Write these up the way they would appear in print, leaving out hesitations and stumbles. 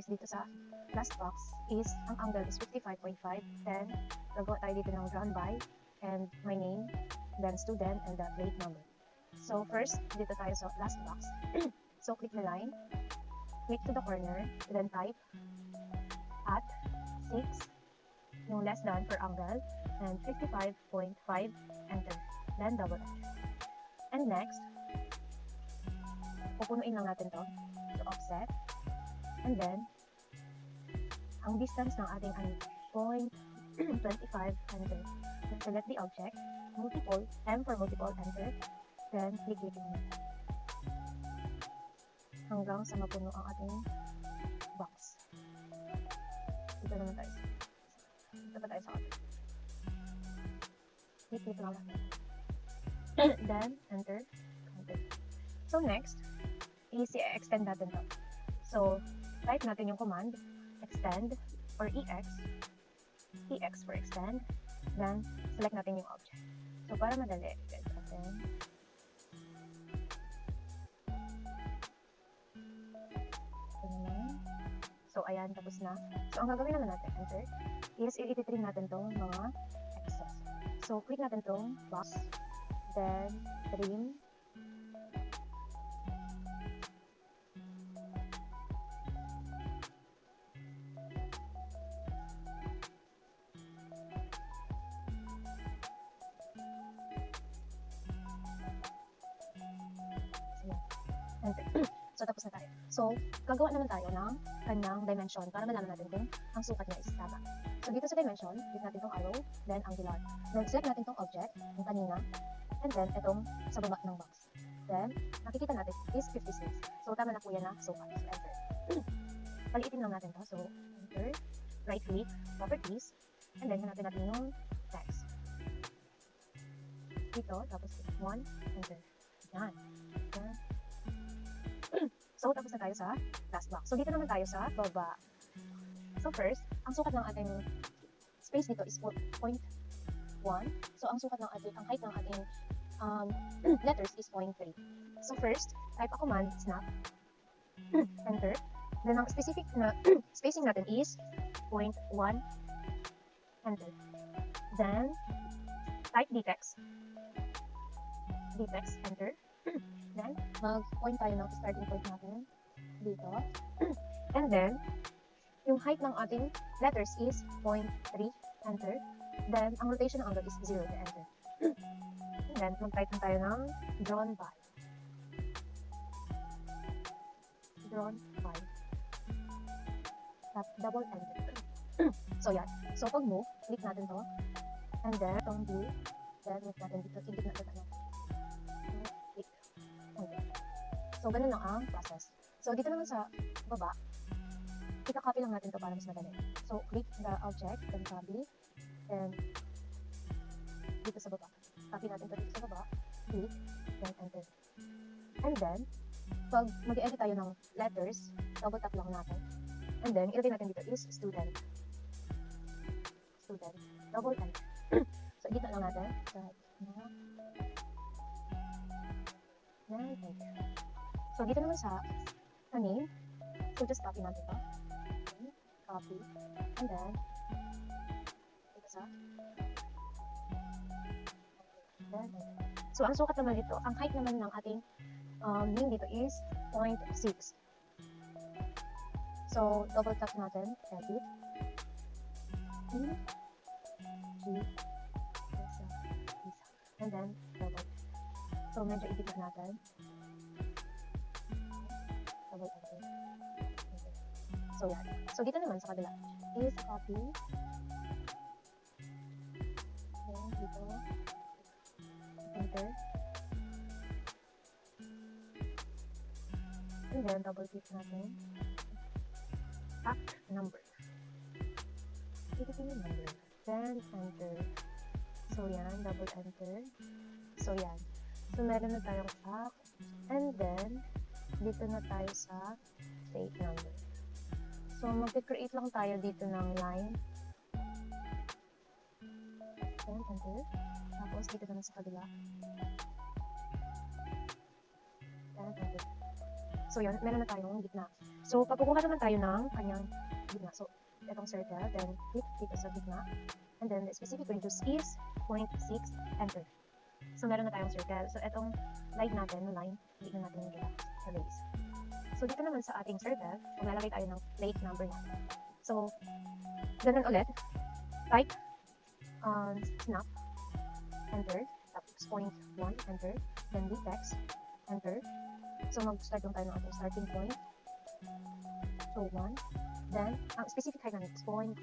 dito sa last box is, ang angle is 55.5. Then, gagawa tayo dito ng drawn by, and my name, then student, and the plate number. So, first, dito tayo sa last box. So, click the line, click to the corner, then type at 6, yung less than per angle, and 55.5, enter. Then, double enter. And next, pupunuin lang natin to offset. And then, ang distance ng ating 0.25, enter. Then, select the object, multiple, M for multiple, enter. Then, click mo. Hanggang sa mapuno ang ating box. Dito naman tayo. Dito pa tayo sa ating. Click lang natin. Then, enter. So, next, extend natin to. So, type natin yung command, extend, or EX for extend, then, select natin yung object. So, para madali, guys, natin. So, ayan, tapos na. So, ang gagawin naman natin, enter, is i-trim natin tong mga excess. So, click natin tong box, then, trim, so, tapos na tayo. So, gagawa naman tayo ng kanyang dimension para malaman natin kung ang sukat niya is tama. So, dito sa dimension, click natin itong arrow, then angular. Then, select natin itong object, yung kanina, and then itong sa baba ng box. Then, nakikita natin is 56. So, tama na po yan na sukat. So, enter. Paliitin lang natin to. So, enter, right click, properties, and then hanapin natin yung text. Dito, tapos 1, enter. Yan. So, tapos na tayo sa last box. So, dito naman tayo sa baba. So, first, ang sukat ng ating space dito is 0.1. So, ang sukat ng ating, ang height ng ating letters is 0.3. So, first, type a command, snap, enter. Then, ang specific na spacing natin is 0.1, enter. Then, type dtext, enter. Then, mag-point tayo ng starting point natin dito. And then, yung height ng ating letters is 0.3, enter. Then, ang rotation angle is 0, enter. And then, mag-type na tayo ng drawn by. Tap, double enter. So, yan. So, pag move, click natin to. And then, itong view. Then, move natin dito. Click natin ano. So, ganun lang ang process. So, dito naman sa baba, ika-copy lang natin to para mas madali. So, click the object, then copy, and dito sa baba. Copy natin to dito sa baba, click, then enter. And then, pag mag-edit tayo ng letters, double tap lang natin. And then, ilagay natin dito is student. Double enter. So, edit lang natin. Then, enter. So, dito naman sa name, so just copy natin ito. Copy. And then, dito sa so, ang sukat naman dito, ang height naman ng ating name dito is 0.6. So, double tap natin, edit. And then, double. So, medyo edit natin. So, yan. So, dito naman sa kabila is copy. Then, dito. Enter. And then, double click natin. Act number. Dito yung number. Then, enter. So, yan. Double enter. So, yan. So, meron na tayong act. And then, dito na tayo sa plate number. So, mag-create lang tayo dito ng line. Then, enter. Tapos, dito naman sa kabila. Then, enter. So, yun. Meron na tayong gitna. So, pag kukuha naman tayo ng kanyang gitna. So, itong circle, then click dito sa gitna. And then, the specific radius is 0.6, enter. So, meron na tayong circle. So, itong line natin, hindi na natin erase. So, dito naman sa ating circle, maglalagay tayo ng plate number natin. So, ganun ulit. Type, snap, enter. Tapos, 0.1, enter. Then, text, enter. So, mag-start lang tayo ng ating starting point. So, 1. Then, ang specific height namin is 0.8.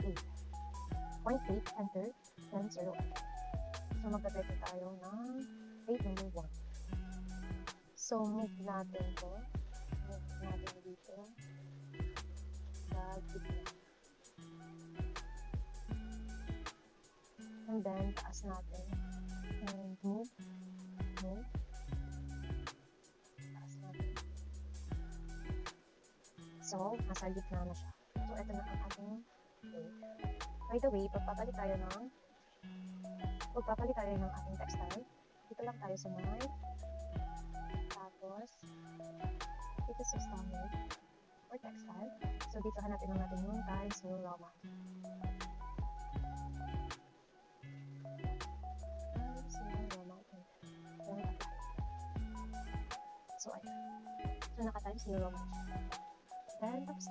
0.8, enter. Then, 0. So, magta-type tayo ng plate number 1. So, move natin to. Move natin dito. Sa gitna. And then, taas natin. And move. Taas natin. So, nasa gitna na siya. So, ito na ang ating plate. By the way, pagpapalit tayo ng ating textile. Dito lang tayo sa may. Tapos, dito sa standard or textile. So, dito hanapin lang natin yung times yung raw mat. Times yung raw mat. So, ayan. So, naka-times yung raw mat. Then, tapos